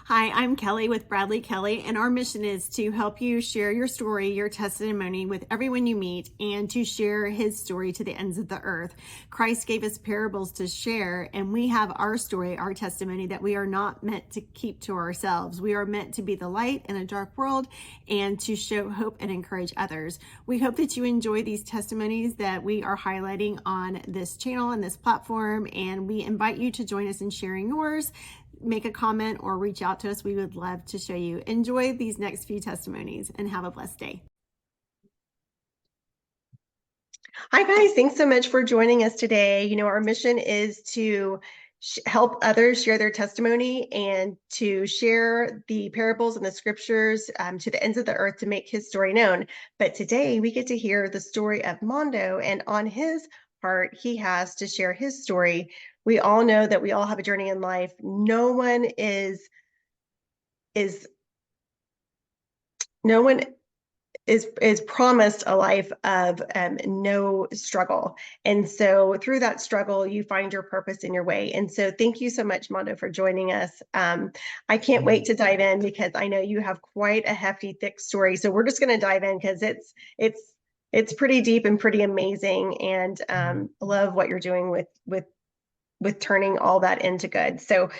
Hi, I'm Kelly with Bradley Kelly, and our mission is to help you share your story, your testimony with everyone you meet, and to share his story to the ends of the earth. Christ gave us parables to share, and we have our story, our testimony that we are not meant to keep to ourselves. We are meant to be the light in a dark world and to show hope and encourage others. We hope that you enjoy these testimonies that we are highlighting on this channel and this platform, and we invite you to join us in sharing yours. Make a comment or reach out to us. We would love to show you. Enjoy these next few testimonies and have a blessed day. Hi, guys. Thanks so much for joining us today. Our mission is to help others share their testimony and to share the parables and the scriptures to the ends of the earth to make his story known. But today we get to hear the story of Mando, and on his heart, he has to share his story. We all know that we all have a journey in life. No one is no one is promised a life of no struggle. And so through that struggle, you find your purpose in your way. And so thank you so much, Mando, for joining us. I can't wait to dive in because I know you have quite a hefty, thick story. So we're just going to dive in because it's pretty deep and pretty amazing. And love what you're doing with turning all that into good. So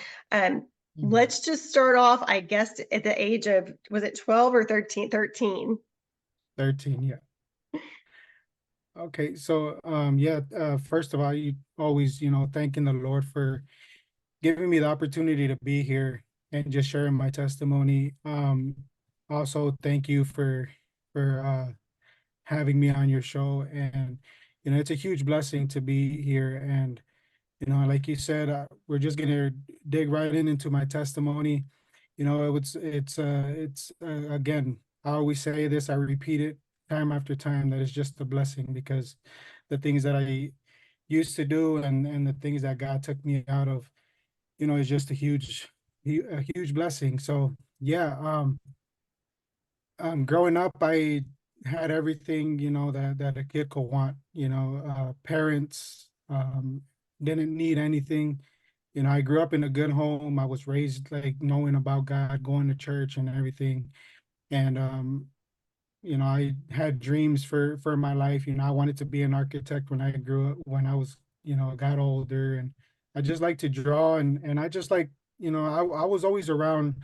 let's just start off, I guess, at the age of, was it 12 or 13? 13. 13, yeah. Okay, so yeah, first of all, you always, thanking the Lord for giving me the opportunity to be here and just sharing my testimony. Also thank you for having me on your show. And it's a huge blessing to be here. And like you said, we're just gonna dig right into my testimony. It's again, I always say this, I repeat it time after time, that it's just a blessing because the things that I used to do and the things that God took me out of, is just a huge blessing. So yeah, growing up, I had everything, that a kid could want, parents, didn't need anything. I grew up in a good home. I was raised like knowing about God, going to church and everything. And I had dreams for my life. I wanted to be an architect when I grew up, when I was, got older. And I just like to draw, and I just like, I was always around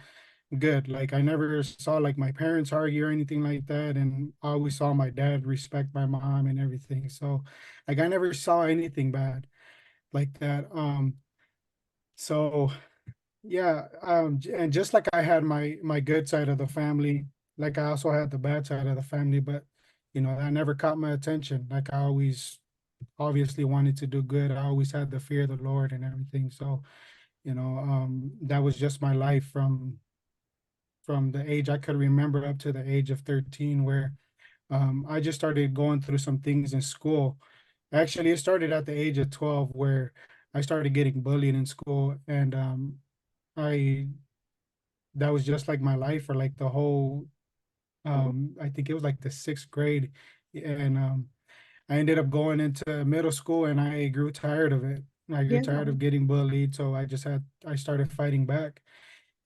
good. Like I never saw like my parents argue or anything like that. And I always saw my dad respect my mom and everything. So like I never saw anything bad like that. So yeah, and just like I had my good side of the family, like I also had the bad side of the family, but that never caught my attention. Like I always obviously wanted to do good. I always had the fear of the Lord and everything. So, that was just my life from the age I could remember up to the age of 13, where I just started going through some things in school. Actually, it started at the age of 12 where I started getting bullied in school, and I that was just like my life for like the whole I think it was like the sixth grade. And I ended up going into middle school and I grew tired of it. I grew Yeah. tired of getting bullied, so I started fighting back.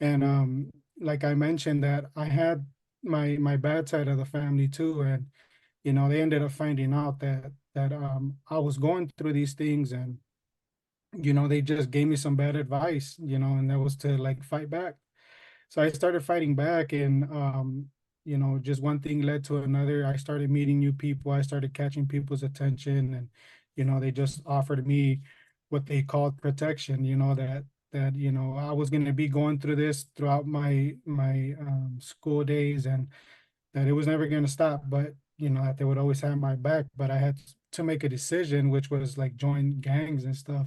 And like I mentioned, that I had my bad side of the family too. And they ended up finding out that I was going through these things. And they just gave me some bad advice, and that was to like fight back. So I started fighting back, and just one thing led to another. I started meeting new people. I started catching people's attention, and they just offered me what they called protection. That I was going to be going through this throughout my school days, and that it was never going to stop. But that they would always have my back. But I had to make a decision, which was like join gangs and stuff.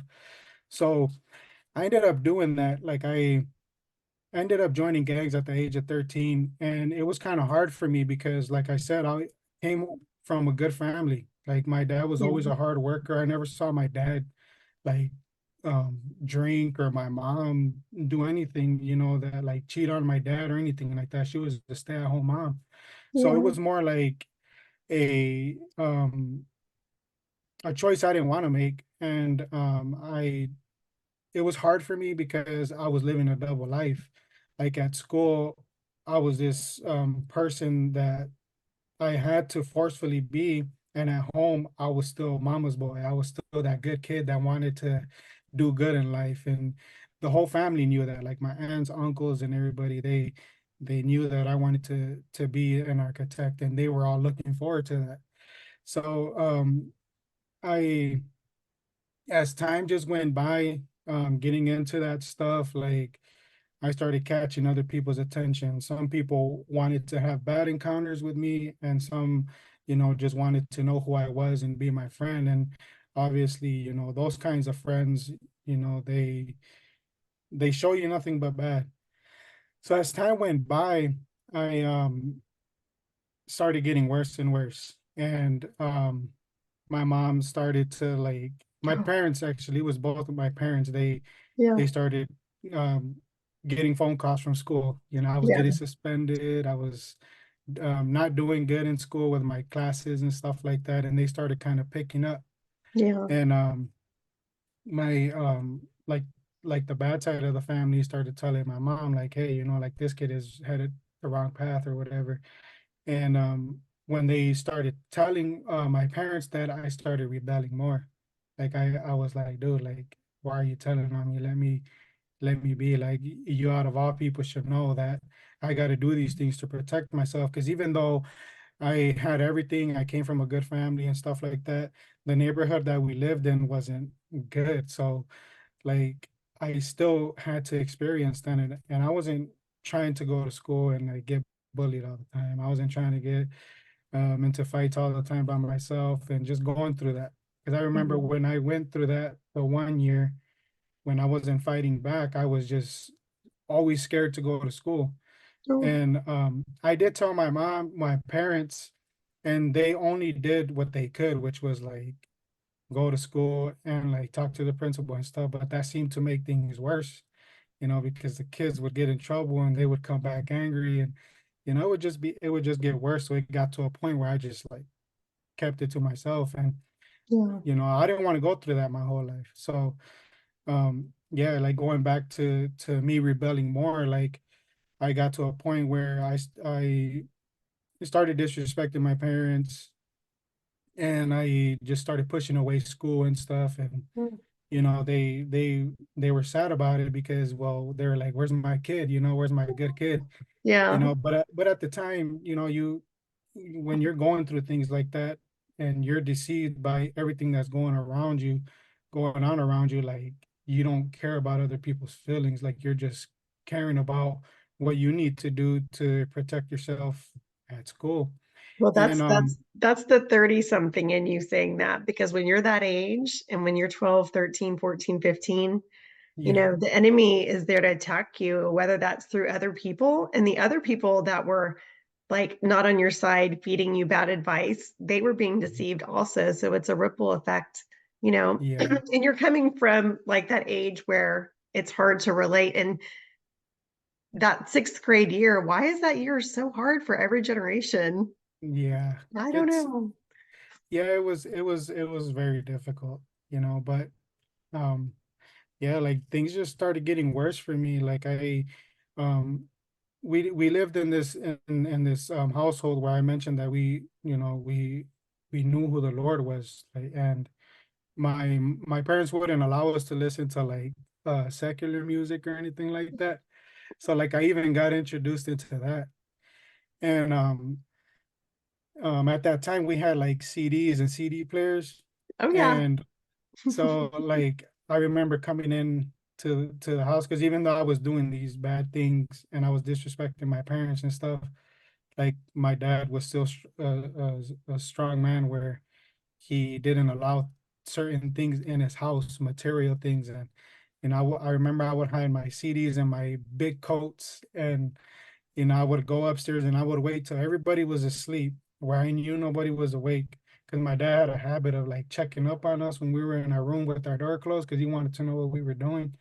So I ended up doing that. Like I ended up joining gangs at the age of 13, and it was kind of hard for me because, like I said, I came from a good family. Like my dad was always a hard worker. I never saw my dad like drink, or my mom do anything, that like cheat on my dad or anything like that. She was a stay-at-home mom. So it Yeah. was more like a a choice I didn't want to make. And I it was hard for me because I was living a double life. like at school, I was this person that I had to forcefully be. And at home, I was still mama's boy. I was still that good kid that wanted to do good in life. And the whole family knew that, like my aunts, uncles, and everybody, they knew that I wanted to be an architect, and they were all looking forward to that. So I as time just went by, getting into that stuff, like I started catching other people's attention. Some people wanted to have bad encounters with me, and some, just wanted to know who I was and be my friend. And obviously, those kinds of friends, they show you nothing but bad. So as time went by, I started getting worse and worse. And my mom started to, like, my Oh, parents, actually, it was both of my parents, yeah, they started um, getting phone calls from school. I was yeah, getting suspended. I was not doing good in school with my classes and stuff like that. And they started kind of picking up. yeah, And my like the bad side of the family started telling my mom, like, hey, like this kid is headed the wrong path or whatever. And when they started telling my parents that, I started rebelling more. Like I was like, dude, like, why are you telling on me? Let me be. Like, you out of all people should know that I got to do these things to protect myself. Because even though I had everything, I came from a good family and stuff like that, the neighborhood that we lived in wasn't good. So, like, I still had to experience that. And I wasn't trying to go to school and like get bullied all the time. I wasn't trying to get into fights all the time by myself and just going through that. Because I remember mhm. when I went through that the one year, when I wasn't fighting back, I was just always scared to go to school. Oh, And I did tell my mom, my parents, and they only did what they could, which was like go to school and like talk to the principal and stuff. But that seemed to make things worse, because the kids would get in trouble and they would come back angry, and it would just get worse. So it got to a point where I just like kept it to myself, and yeah, I didn't want to go through that my whole life. So yeah, like going back to me rebelling more, like I got to a point where I started disrespecting my parents, and I just started pushing away school and stuff. And mm, they were sad about it, because, well, they were like, where's my kid, where's my good kid? yeah. But at the time, when you're going through things like that, and you're deceived by everything that's going on around you, like, you don't care about other people's feelings. Like, you're just caring about what you need to do to protect yourself at school. Well, And that's the 30 something in you saying that, because when you're that age and when you're 12, 13, 14, 15, yeah, the enemy is there to attack you, whether that's through other people, and the other people that were like not on your side feeding you bad advice, they were being deceived also. So it's a ripple effect, yeah, and you're coming from like that age where it's hard to relate. And that sixth grade year, why is that year so hard for every generation? yeah. I don't It's know. Yeah, it was very difficult, but um yeah, like things just started getting worse for me. Like um we lived in this household where I mentioned that we knew who the Lord was, like, and my parents wouldn't allow us to listen to like secular music or anything like that. So like I even got introduced into that. And at that time we had like CDs and CD players. Oh yeah. And so like I remember coming in to the house, because even though I was doing these bad things and I was disrespecting my parents and stuff, like my dad was still a strong man, where he didn't allow certain things in his house, material things. And I remember I would hide my CDs and my big coats, and I would go upstairs and I would wait till everybody was asleep, where I knew nobody was awake. Because my dad had a habit of like checking up on us when we were in our room with our door closed, because he wanted to know what we were doing.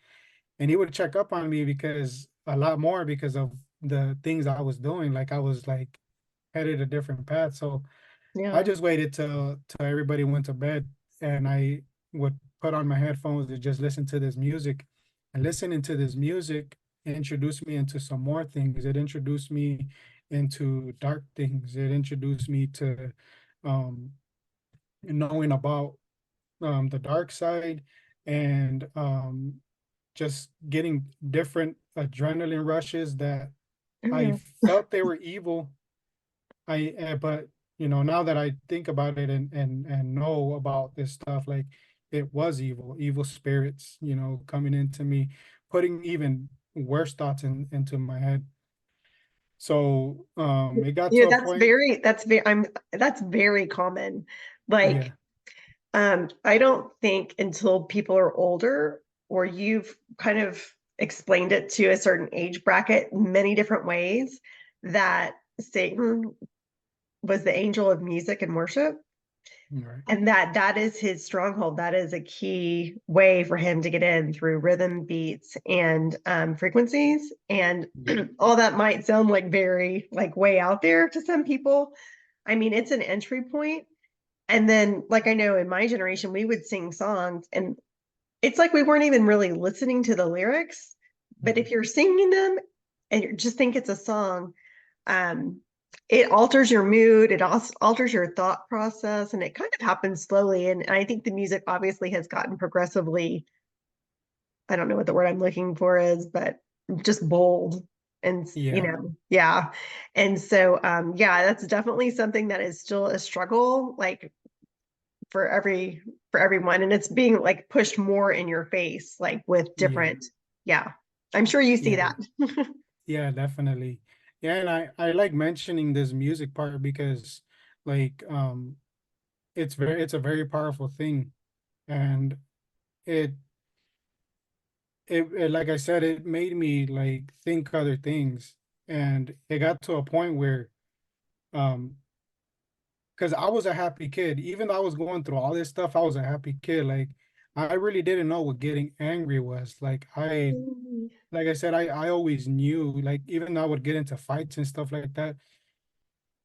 And he would check up on me, because a lot more because of the things I was doing. Like I was like headed a different path. So I Yeah. just waited till everybody went to bed, and I would put on my headphones and just listen to this music. And listening to this music, introduced me into some more things. It introduced me into dark things. It introduced me to um, knowing about the dark side, and just getting different adrenaline rushes that Oh, I yeah. felt they were evil. But now that I think about it and know about this stuff, like it was evil spirits, coming into me, putting even worse thoughts into my head. So it got Yeah, to a point. that's very common. Like, Yeah, I don't think until people are older or you've kind of explained it to a certain age bracket many different ways that Satan was the angel of music and worship, right. and that is his stronghold. That is a key way for him to get in through rhythm, beats, and frequencies. And Yeah, all that might sound like very like way out there to some people. I mean, it's an entry point. And then, like, I know in my generation, we would sing songs and it's like we weren't even really listening to the lyrics. But yeah, if you're singing them and you just think it's a song, um, it alters your mood, it also alters your thought process, and it kind of happens slowly. And I think the music obviously has gotten progressively, I don't know what the word I'm looking for is, but just bold. And yeah, yeah. And so yeah, that's definitely something that is still a struggle, like for everyone. And it's being like pushed more in your face, like with yeah, different, yeah. I'm sure you see yeah, that. yeah, definitely. Yeah, and I like mentioning this music part because, like, it's a very powerful thing, and it like I said, it made me like think other things, and it got to a point where um because I was a happy kid, even though I was going through all this stuff, I was a happy kid. Like I really didn't know what getting angry was. Like I said, I always knew, like, even though I would get into fights and stuff like that,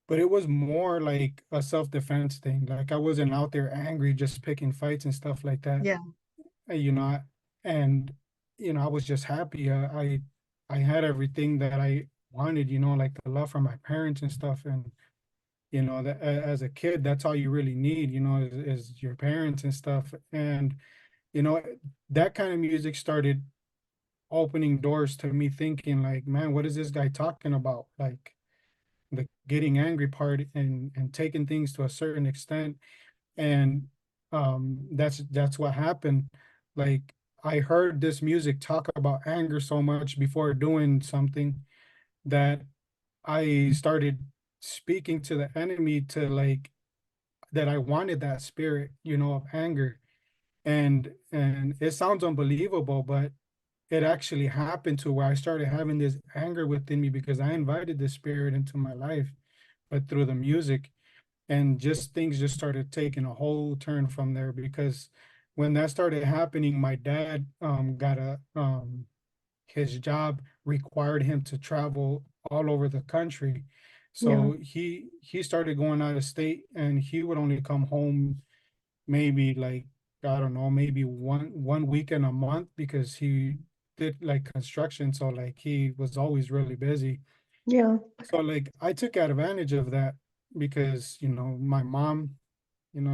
but it was more like a self-defense thing. Like I wasn't out there angry just picking fights and stuff like that. Yeah, uh, you know, and I was just happy. I had everything that I wanted, like the love from my parents and stuff, and that as a kid, that's all you really need, is your parents and stuff. And you know, that kind of music started opening doors to me thinking like, man, what is this guy talking about? Like the getting angry part and taking things to a certain extent. And that's what happened. Like I heard this music talk about anger so much before doing something that I started speaking to the enemy to like that I wanted that spirit, of anger. And it sounds unbelievable, but it actually happened to where I started having this anger within me because I invited this spirit into my life, but through the music. And just things just started taking a whole turn from there because when that started happening, my dad got a his job required him to travel all over the country. yeah, So he started going out of state, and he would only come home maybe like, I don't know, maybe one weekend a month because he did like construction. So like he was always really busy. yeah, So like I took advantage of that because, my mom,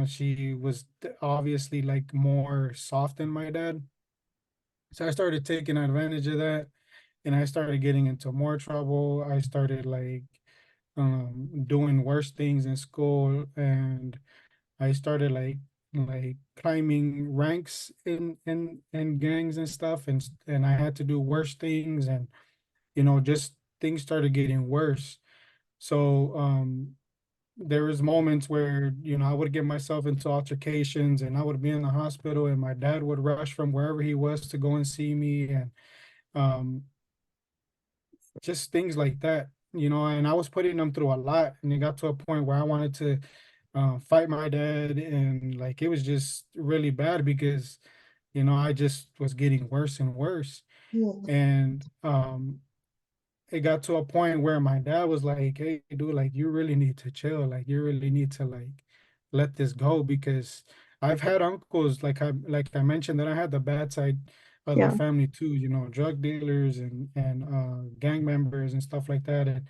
she was obviously like more soft than my dad. So I started taking advantage of that, and I started getting into more trouble. I started like doing worse things in school, and I started like climbing ranks in gangs and stuff, and I had to do worse things, and just things started getting worse. So there was moments where I would get myself into altercations, and I would be in the hospital, and my dad would rush from wherever he was to go and see me, and um just things like that. And I was putting them through a lot, and it got to a point where I wanted to fight my dad, and like it was just really bad because I just was getting worse and worse. yeah, And it got to a point where my dad was like, hey dude, like you really need to chill, like you really need to like let this go, because I've had uncles, like I mentioned, that I had the bad side of their Yeah. family too, you know, drug dealers and gang members and stuff like that. And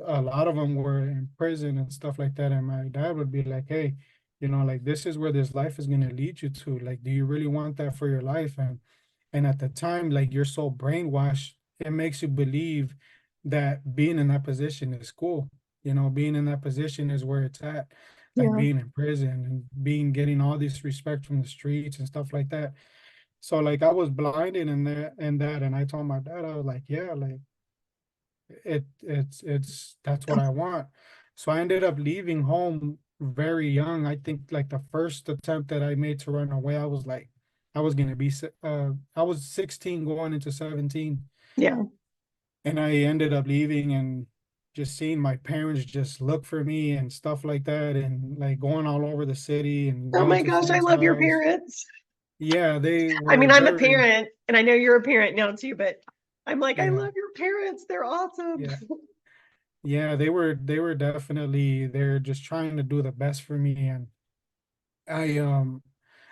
a lot of them were in prison and stuff like that. And my dad would be like, hey, you know, like this is where this life is going to lead you to. Like, do you really want that for your life? And at the time, like you're so brainwashed, it makes you believe that being in that position is cool. You know, being in that position is where it's at, like Yeah. being in prison and being getting all this respect from the streets and stuff like that. So like I was blinded in there and that, and I told my dad, I was like, yeah, like it's that's what I want. So I ended up leaving home very young. I think like the first attempt that I made to run away, I was like, I was gonna be I was 16 going into 17, Yeah. and I ended up leaving and just seeing my parents just look for me and stuff like that, and like going all over the city and Oh going my to gosh, I friends' love your house. parents. Yeah, they I were mean, I'm a very, parent and I know you're a parent now too, but I'm like, I yeah, love your parents. They're awesome. yeah. Yeah, they were definitely they're just trying to do the best for me. And I um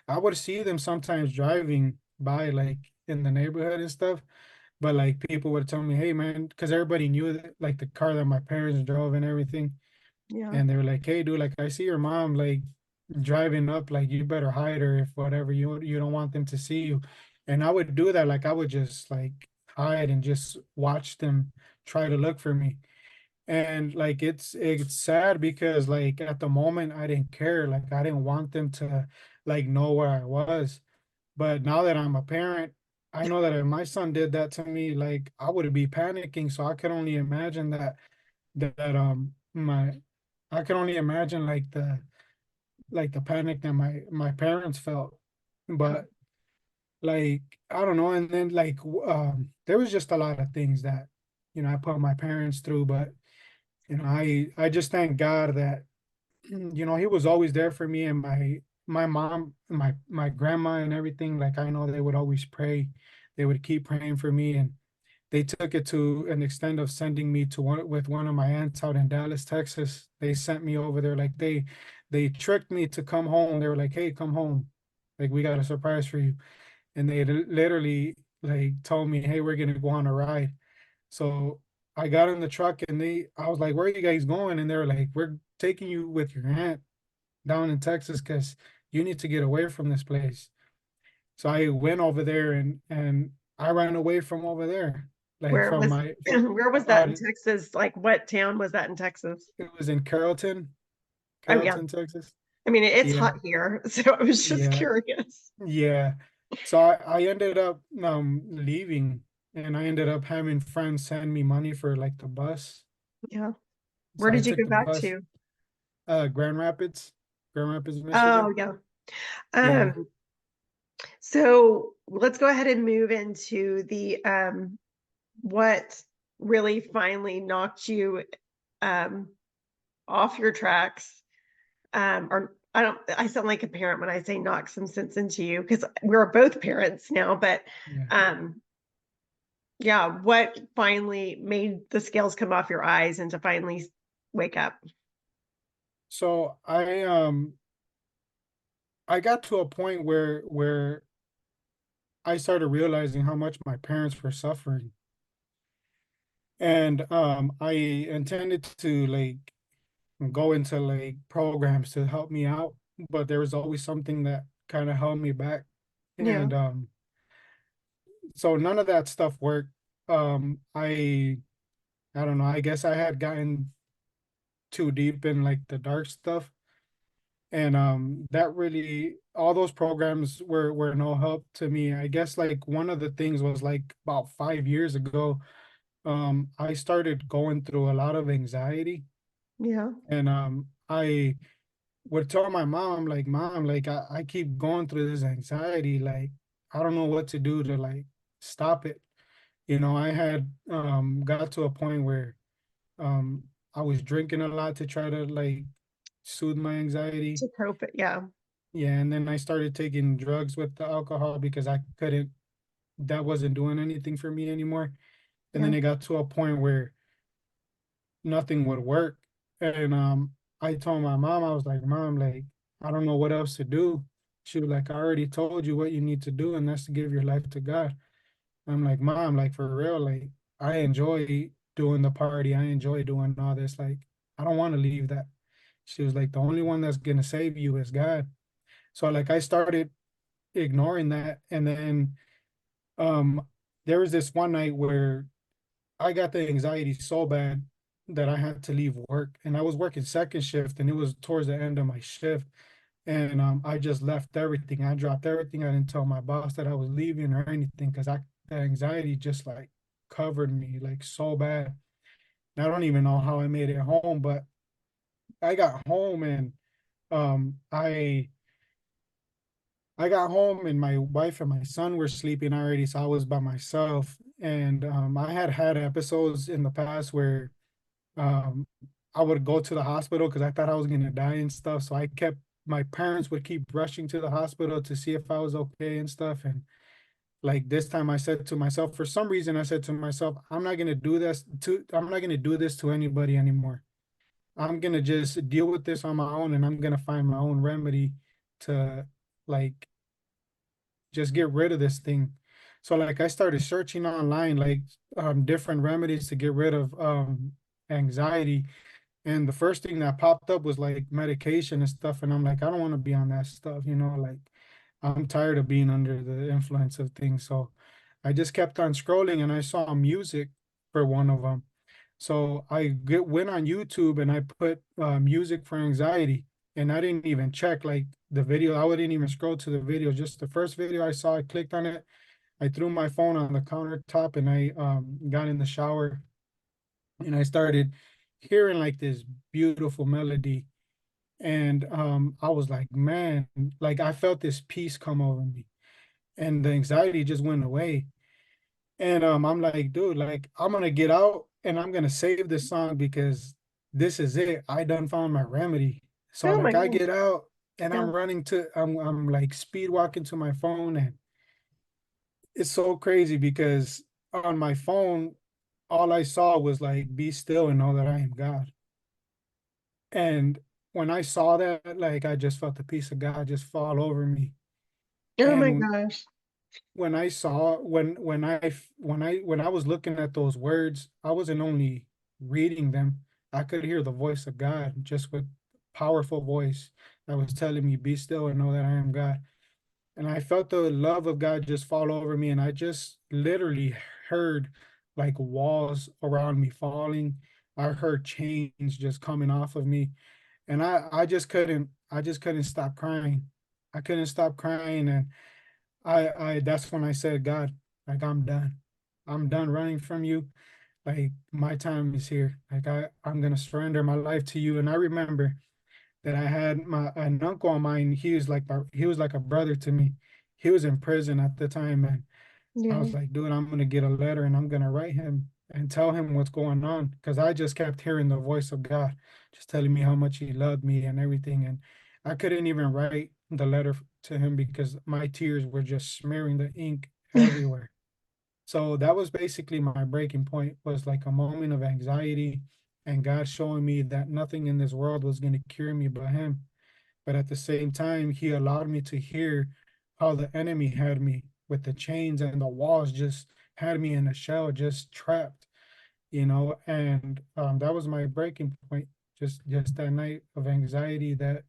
I would see them sometimes driving by like in the neighborhood and stuff, but like people would tell me, "Hey man," because everybody knew that, like the car that my parents drove and everything, Yeah. and they were like, "Hey dude, like I see your mom like driving up, like you better hide her if whatever you don't want them to see you." And I would do that, like I would just like hide and just watch them try to look for me. And like it's sad because like at the moment I didn't care, like I didn't want them to like know where I was. But now that I'm a parent, I know that if my son did that to me, like I would be panicking. So I could only imagine that my I can only imagine like the panic that my parents felt. But like I don't know. And then like there was just a lot of things that, you know, I put my parents through. But you know, I just thank God that, you know, he was always there for me. And my mom, my grandma and everything, like I know they would always pray. They would keep praying for me. And they took it to an extent of sending me to one of my aunts out in Dallas, Texas. They sent me over there. Like they tricked me to come home. They were like, hey, come home. Like we got a surprise for you. And they literally like told me, hey, we're gonna go on a ride. So I got in the truck and I was like, where are you guys going? And they were like, we're taking you with your aunt down in Texas because you need to get away from this place. So I went over there and I ran away from over there, like Where from was my, where was that in Texas? Like what town was that in Texas? it was in Oh yeah. Carrollton, Texas. I mean, it's Yeah, hot here, so I was just yeah, curious. yeah. So I ended up leaving, and I ended up having friends send me money for like the bus. Yeah. So Where I did you took go the back bus. to? Grand Rapids, Grand Rapids, Oh Michigan. yeah. Yeah. Um, so let's go ahead and move into the what really finally knocked you um off your tracks. Or I sound like a parent when I say knock some sense into you because we're both parents now, but Yeah. um yeah, what finally made the scales come off your eyes and to finally wake up? So I got to a point where I started realizing how much my parents were suffering. And I intended to like go into like programs to help me out, but there was always something that kind of held me back. Yeah. And so none of that stuff worked. I don't know, I guess I had gotten too deep in like the dark stuff. And that really, all those programs were no help to me. I guess like one of the things was like about 5 years ago, I started going through a lot of anxiety. Yeah. And I would tell my mom, like, mom, like I keep going through this anxiety, like I don't know what to do to like stop it. You know, I had got to a point where um I was drinking a lot to try to like soothe my anxiety. To cope it. Yeah. Yeah, and then I started taking drugs with the alcohol because I couldn't, that wasn't doing anything for me anymore. And Yeah. then it got to a point where nothing would work. And I told my mom, I was like, Mom, like, I don't know what else to do. She was like, I already told you what you need to do, and that's to give your life to God. I'm like, Mom, like for real, like I enjoy doing the party. I enjoy doing all this. Like, I don't want to leave that. She was like, the only one that's gonna save you is God. So like I started ignoring that. And then um there was this one night where I got the anxiety so bad that I had to leave work. And I was working second shift and it was towards the end of my shift. And I just left everything. I dropped everything. I didn't tell my boss that I was leaving or anything because I the anxiety just like covered me like so bad. And I don't even know how I made it home, but I got home and um I I got home and my wife and my son were sleeping already, so I was by myself. And I had had episodes in the past where um, I would go to the hospital because I thought I was gonna die and stuff. So I kept my parents would keep rushing to the hospital to see if I was okay and stuff. And like this time, I said to myself, for some reason, I said to myself, I'm not gonna do this to anybody anymore. I'm gonna just deal with this on my own, and I'm gonna find my own remedy to like just get rid of this thing. So like I started searching online like different remedies to get rid of anxiety. And the first thing that popped up was like medication and stuff. And I'm like, I don't want to be on that stuff, like I'm tired of being under the influence of things. So I just kept on scrolling and I saw music for one of them. So went on YouTube and I put music for anxiety, and I didn't even check like the video. I wouldn't even scroll to the video. Just the first video I saw, I clicked on it. I threw my phone on the countertop and I got in the shower and I started hearing like this beautiful melody. And I was like, man, like I felt this peace come over me and the anxiety just went away. And I'm like, dude, like I'm gonna get out and I'm gonna save this song because this is it. I done found my remedy. So Oh my like I gosh. get out and Yeah. I'm like speed walking to my phone, and it's so crazy because on my phone all I saw was like be still and know that I am God. And when I saw that, like I just felt the peace of God just fall over me. Oh my And gosh. when I saw when I was looking at those words, I wasn't only reading them, I could hear the voice of God just with powerful voice that was telling me, be still and know that I am God. And I felt the love of God just fall over me, and I just literally heard like walls around me falling. I heard chains just coming off of me. And I just couldn't stop crying. I couldn't stop crying. And I that's when I said, God, like I'm done. I'm done running from you. Like my time is here. Like I'm gonna surrender my life to you. And I remember that I had an uncle of mine. He was like a brother to me. He was in prison at the time, and I Yeah. was like, dude, I'm gonna get a letter and I'm gonna write him and tell him what's going on because I just kept hearing the voice of God, just telling me how much He loved me and everything, and I couldn't even write the letter to him because my tears were just smearing the ink everywhere. So that was basically my breaking point. Was like a moment of anxiety, and God showing me that nothing in this world was gonna cure me but Him. But at the same time, He allowed me to hear how the enemy had me with the chains and the walls, just had me in a shell, just trapped, and that was my breaking point. Just that night of anxiety that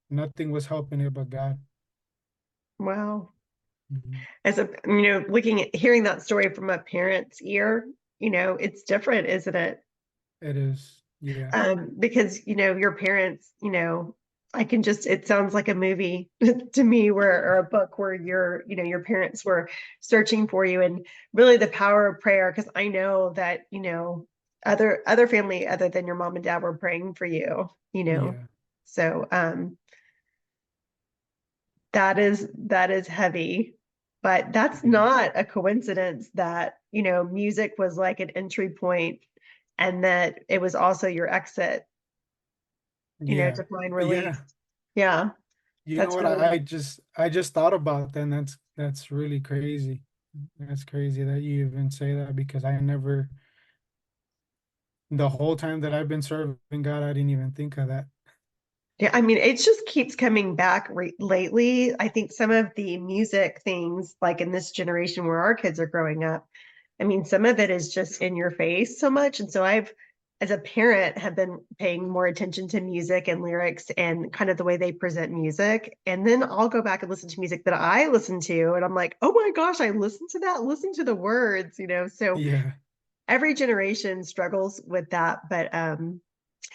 nothing was helping it but God. Wow. Mhm. Looking at hearing that story from a parent's ear, it's different, isn't it? It is, yeah, Because, your parents, it sounds like a movie to me or a book where your parents were searching for you, and really the power of prayer. Cause I know that, other family other than your mom and dad were praying for you. yeah, So, that is heavy, but that's yeah, not a coincidence that, music was like an entry point and that it was also your exit, yeah, to find release. yeah. Yeah, You know that's what? really, I just thought about that, and that's really crazy. That's crazy that you even say that because I never, the whole time that I've been serving God, I didn't even think of that. Yeah, I mean, it just keeps coming back lately. I think some of the music things, like in this generation where our kids are growing up, I mean, some of it is just in your face so much. And so I've, as a parent, have been paying more attention to music and lyrics and kind of the way they present music. And then I'll go back and listen to music that I listen to, and I'm like, oh my gosh, I listened to that, listen to the words, you know. So Yeah. every generation struggles with that. But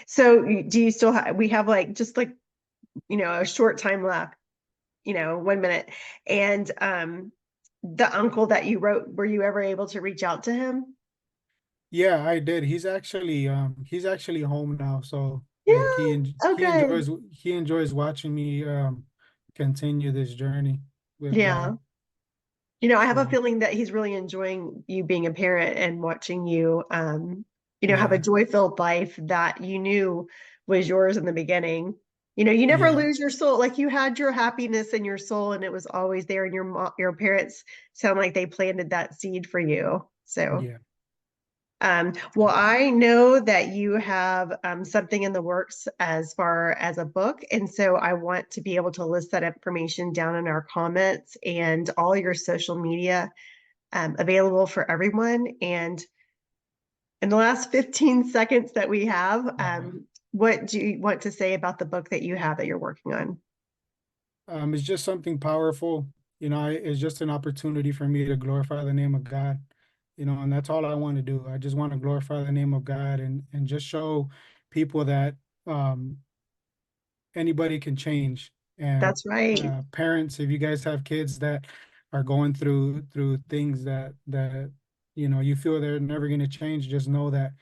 so do you still have, we have like just like, you know, a short time left, you know, 1 minute. And the uncle that you wrote, were you ever able to reach out to him? Yeah, I did. He's actually home now, so like Yeah. he Okay. enjoys watching me continue this journey with Yeah. God. You know, I have a So feeling that he's really enjoying you being a parent and watching you, you know, have a yeah, joy-filled life that you knew was yours in the beginning. You know, you never yeah, lose your soul. Like you had your happiness in your soul and it was always there. And your parents sound like they planted that seed for you. So, yeah. well, I know that you have something in the works as far as a book. And so I want to be able to list that information down in our comments and all your social media available for everyone. And in the last 15 seconds that we have, Uh, what do you want to say about the book that you have that you're working on? it's just something powerful, it's just an opportunity for me to glorify the name of God, and that's all I want to do. I just want to glorify the name of God and just show people that um anybody can change. And That's right. parents, if you guys have kids that are going through things that you feel they're never going to change, just know that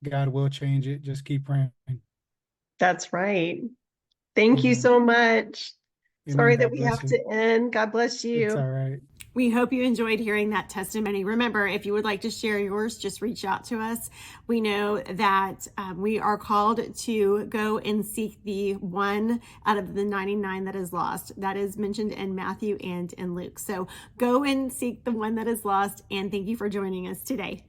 God will change it. Just keep praying. That's right. Thank you Amen. so much. Amen. Sorry that God we bless have you. to end. God bless It's you. all right. We hope you enjoyed hearing that testimony. Remember, if you would like to share yours, just reach out to us. We know that we are called to go and seek the one out of the 99 that is lost. That is mentioned in Matthew and in Luke. So go and seek the one that is lost. And thank you for joining us today.